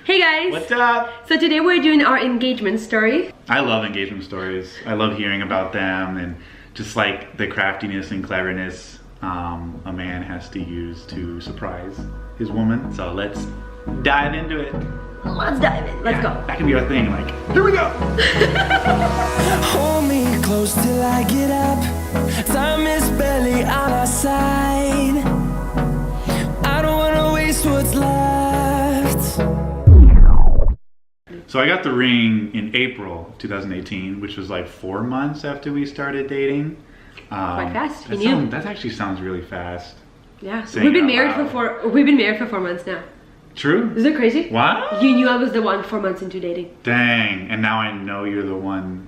Hey guys! What's up? So today we're doing our engagement story. I love engagement stories. I love hearing about them and just like the craftiness and cleverness a man has to use to surprise his woman. So let's dive into it. Let's dive in. Let's go. That can be our thing. Like, here we go. Hold me close till I get up. Time is barely on our side. I don't wanna waste what's left. So I got the ring in April 2018, which was like 4 months after we started dating. Quite fast. That actually sounds really fast. Yeah. We've been married for 4 months now. True? Isn't it crazy? Wow. You knew I was the one 4 months into dating. Dang. And now I know you're the one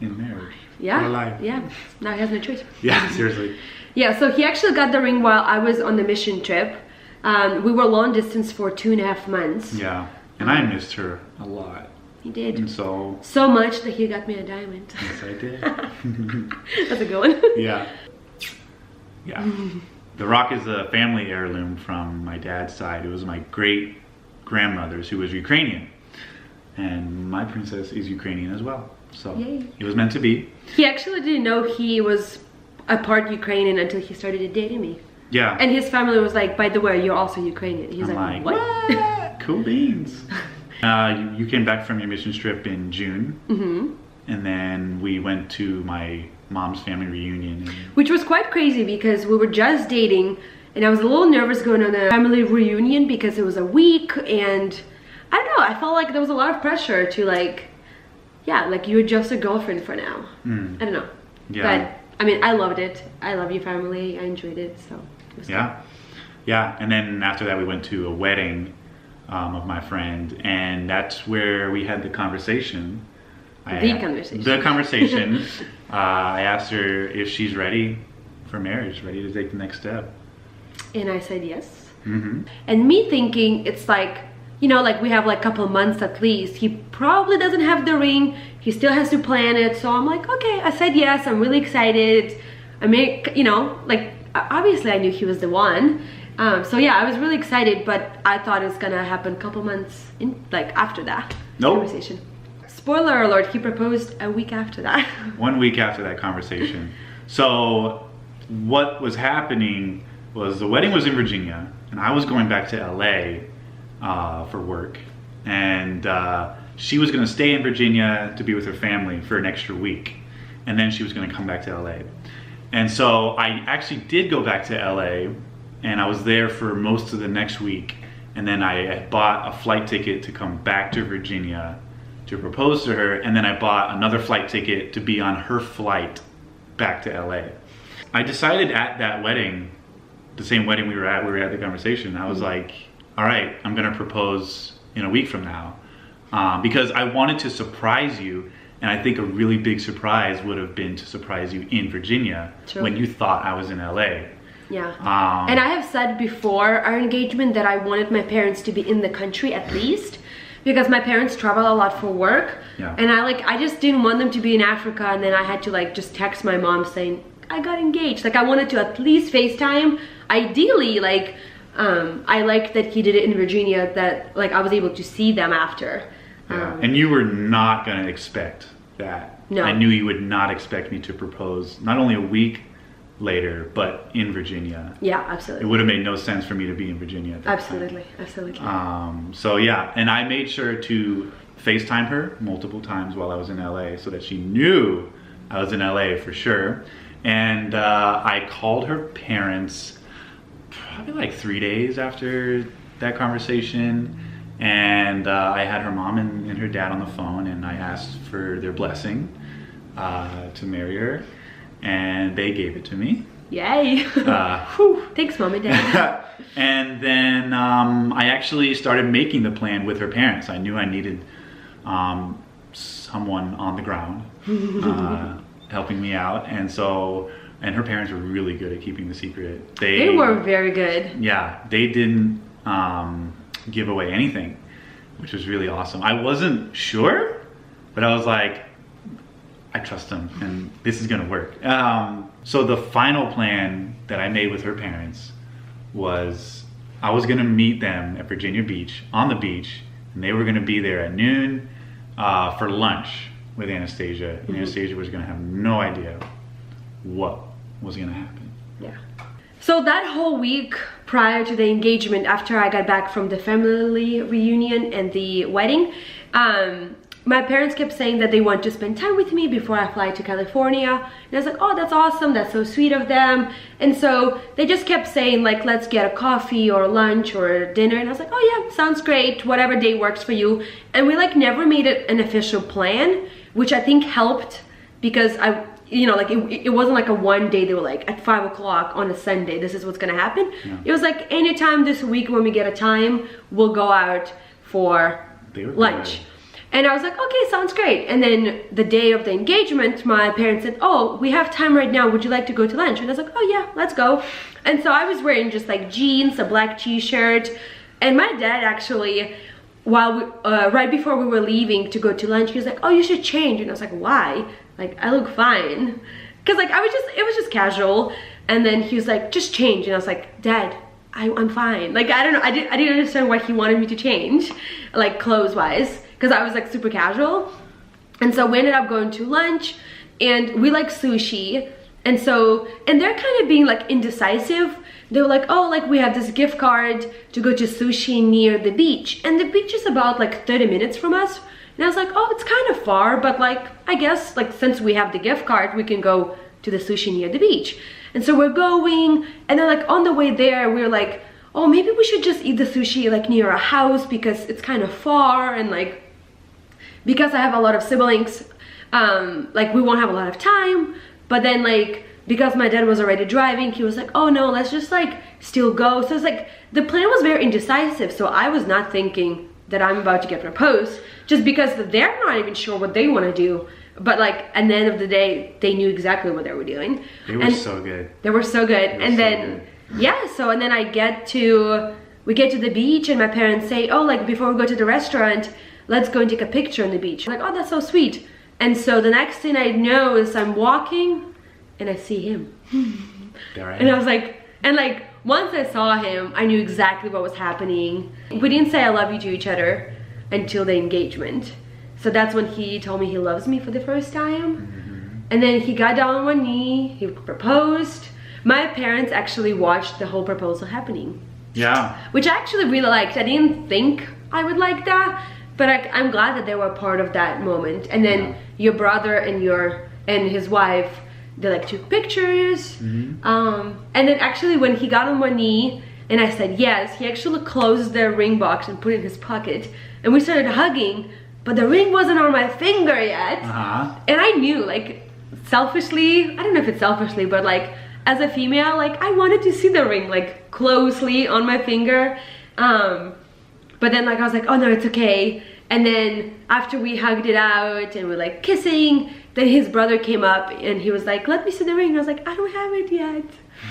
in marriage. Yeah. For life. Yeah. Now he has no choice. Yeah, seriously. Yeah, so he actually got the ring while I was on the mission trip. We were long distance for 2.5 months. Yeah. And I missed her a lot. He did. And so much that he got me a diamond. Yes, I did. That's a good one. Yeah. Yeah. The rock is a family heirloom from my dad's side. It was my great grandmother's, who was Ukrainian. And my princess is Ukrainian as well. So Yay. It was meant to be. He actually didn't know he was a part Ukrainian until he started dating me. Yeah. And his family was like, by the way, you're also Ukrainian. He's I'm like, what? Cool beans. You came back from your mission trip in June. Mm-hmm. And then we went to my mom's family reunion. Which was quite crazy because we were just dating and I was a little nervous going on a family reunion because it was a week and I don't know, I felt like there was a lot of pressure to like, yeah, like you're just a girlfriend for now. I don't know. Yeah. But I mean, I loved it. I love your family. I enjoyed it. So it was yeah. Good. Yeah. And then after that we went to a wedding of my friend, and that's where we had the conversation. The conversation. I asked her if she's ready for marriage, ready to take the next step. And I said yes. Mm-hmm. And me thinking it's like, you know, like we have like a couple months at least. He probably doesn't have the ring. He still has to plan it. So I'm like, okay, I said yes. I'm really excited. I mean, you know, like obviously I knew he was the one. So yeah, I was really excited, but I thought it was gonna happen a couple months in, like after that conversation. Spoiler alert, he proposed a week after that. 1 week after that conversation. So what was happening was the wedding was in Virginia and I was going back to LA for work, and she was gonna stay in Virginia to be with her family for an extra week, and then she was gonna come back to LA. And so I actually did go back to LA, and I was there for most of the next week, and then I bought a flight ticket to come back to Virginia to propose to her, and then I bought another flight ticket to be on her flight back to LA. I decided at that wedding, the same wedding we were at the conversation, I was like, all right, I'm gonna propose in a week from now, because I wanted to surprise you, and I think a really big surprise would have been to surprise you in Virginia. True. When you thought I was in LA. Yeah. And I have said before our engagement that I wanted my parents to be in the country at least, because my parents travel a lot for work. Yeah. And I just didn't want them to be in Africa and then I had to like just text my mom saying I got engaged. Like I wanted to at least FaceTime. Ideally, like I liked that he did it in Virginia, that like I was able to see them after. Yeah. And you were not gonna expect that. No. I knew you would not expect me to propose not only a week later, but in Virginia. Yeah, absolutely. It would have made no sense for me to be in Virginia at that Absolutely. So yeah, and I made sure to FaceTime her multiple times while I was in LA so that she knew I was in LA for sure. And I called her parents probably like 3 days after that conversation, and I had her mom and her dad on the phone, and I asked for their blessing to marry her. And they gave it to me. Yay! Thanks, Mom and Dad. And then I actually started making the plan with her parents. I knew I needed someone on the ground helping me out, and her parents were really good at keeping the secret. They were very good. Yeah, they didn't give away anything, which was really awesome. I wasn't sure, but I was like, I trust them and this is gonna work. So the final plan that I made with her parents was I was gonna meet them at Virginia Beach, on the beach, and they were going to be there at noon for lunch with Anastasia. And Anastasia was going to have no idea what was going to happen. Yeah. So that whole week prior to the engagement, after I got back from the family reunion and the wedding, my parents kept saying that they want to spend time with me before I fly to California. And I was like, oh, that's awesome. That's so sweet of them. And so they just kept saying, like, let's get a coffee or lunch or dinner. And I was like, oh yeah, sounds great. Whatever day works for you. And we like never made it an official plan, which I think helped because like it wasn't like a one day they were like at 5 o'clock on a Sunday, this is what's gonna happen. Yeah. It was like anytime this week when we get a time, we'll go out for lunch. Good. And I was like, okay, sounds great. And then the day of the engagement, my parents said, oh, we have time right now. Would you like to go to lunch? And I was like, oh yeah, let's go. And so I was wearing just like jeans, a black t-shirt. And my dad actually, right before we were leaving to go to lunch, he was like, oh, you should change. And I was like, why? Like, I look fine. Cause like, it was just casual. And then he was like, just change. And I was like, Dad, I'm fine. Like, I don't know. I didn't understand why he wanted me to change, like clothes wise. Because I was like super casual. And so we ended up going to lunch and we like sushi. And they're kind of being like indecisive. They were like, oh, like we have this gift card to go to sushi near the beach. And the beach is about like 30 minutes from us. And I was like, oh, it's kind of far, but like, I guess like since we have the gift card, we can go to the sushi near the beach. And so we're going, and then like on the way there, we were like, oh, maybe we should just eat the sushi like near our house because it's kind of far, and like, because I have a lot of siblings, like we won't have a lot of time. But then like, because my dad was already driving, he was like, oh no, let's just like still go. So it's like, the plan was very indecisive. So I was not thinking that I'm about to get proposed, just because they're not even sure what they want to do. But like, at the end of the day, they knew exactly what they were doing. They were so good. They were so good. And then, yeah, so and then we get to the beach and my parents say, oh, like before we go to the restaurant, let's go and take a picture on the beach. I'm like, oh, that's so sweet. And so the next thing I know is I'm walking and I see him. And I was like, and like, once I saw him, I knew exactly what was happening. We didn't say I love you to each other until the engagement. So that's when he told me he loves me for the first time. And then he got down on one knee, he proposed. My parents actually watched the whole proposal happening. Yeah. Which I actually really liked. I didn't think I would like that, but I'm glad that they were part of that moment. And then your brother and his wife, they like took pictures. And then actually when he got on one knee and I said yes, he actually closed the ring box and put it in his pocket. And we started hugging, but the ring wasn't on my finger yet. And I knew, like, selfishly, I don't know if it's selfishly, but like as a female, like I wanted to see the ring like closely on my finger. But then like I was like, oh no, it's okay. And then after we hugged it out and we're like kissing, then his brother came up and he was like, let me see the ring. And I was like, I don't have it yet.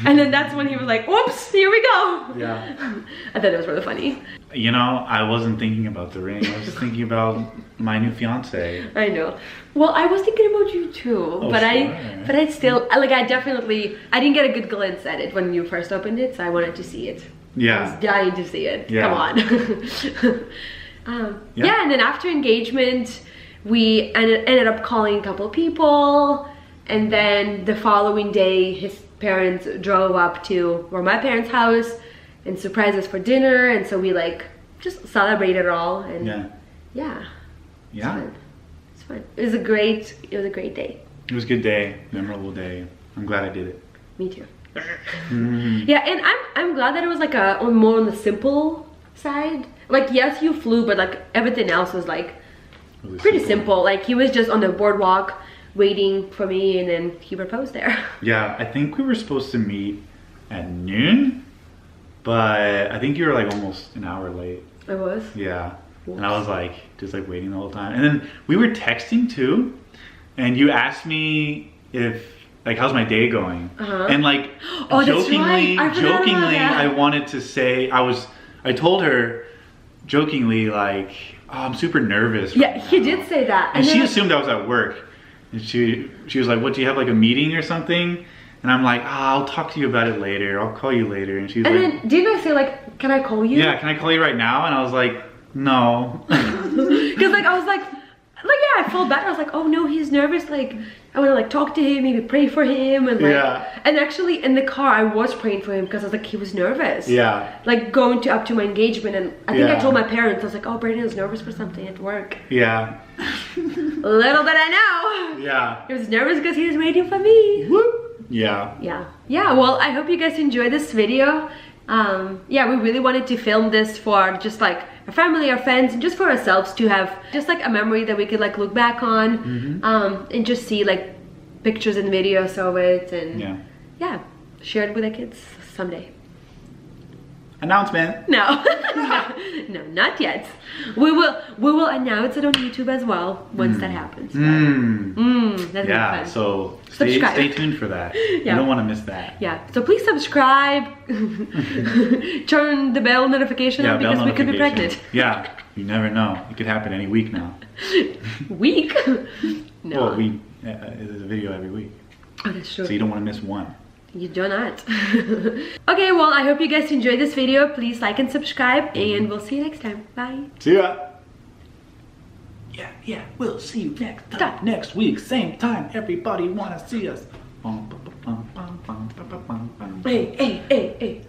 And then that's when he was like, whoops, here we go. Yeah. I thought it was really funny. You know, I wasn't thinking about the ring. I was just thinking about my new fiance. I know. Well, I was thinking about you too, but sure. I still, like, I didn't get a good glimpse at it when you first opened it, so I wanted to see it. Yeah. I was dying to see it. Yeah. Come on. Yeah, and then after engagement, we ended up calling a couple of people, and then the following day, his parents drove up to my parents' house and surprised us for dinner, and so we like just celebrated it all, and yeah. It's fun. It was a great day. It was a good day, memorable day. I'm glad I did it. Me too. Yeah, and I'm glad that it was like more on the simple side. Like, yes, you flew, but like everything else was like pretty simple. Like, he was just on the boardwalk waiting for me, and then he proposed there. Yeah, I think we were supposed to meet at noon, but I think you were like almost an hour late. I was? Yeah. Oops. And I was like just like waiting the whole time, and then we were texting too, and you asked me if like how's my day going, and like jokingly I wanted to say I told her jokingly like, oh, I'm super nervous right now. He did say that, and she assumed I was at work, and she was like, what, do you have like a meeting or something? And I'm like, I'll talk to you about it later, I'll call you later. And she's like, and then didn't I say like, can I call you? Yeah, can I call you right now? And I was like, No. Because like I was like yeah, I felt better. I was like, oh no, he's nervous. Like I want to like talk to him, maybe pray for him, and like and actually in the car I was praying for him because I was like he was nervous. Yeah. Like going up to my engagement, and I think I told my parents, I was like, oh, Brandon is nervous for something at work. Yeah. Little did I know. Yeah. He was nervous because he was waiting for me. Whoop. Yeah. Yeah. Well, I hope you guys enjoyed this video. Yeah, we really wanted to film this for just like our family, our friends, and just for ourselves to have just like a memory that we could like look back on, and just see like pictures and videos of it, and yeah, share it with our kids someday. Announcement. No, no, not yet. We will announce it on YouTube as well once that happens. That'd be fun. So stay tuned for that. You don't want to miss that. Yeah, so please subscribe, turn the bell notification on because we could be pregnant. Yeah, you never know. It could happen any week now. Week? No. Well, there's a video every week. Oh, that's true. So you don't want to miss one. You do not. Okay, well, I hope you guys enjoyed this video. Please like and subscribe, and we'll see you next time. Bye. See ya. Yeah, we'll see you next week, same time. Everybody wanna see us. Hey. Hey.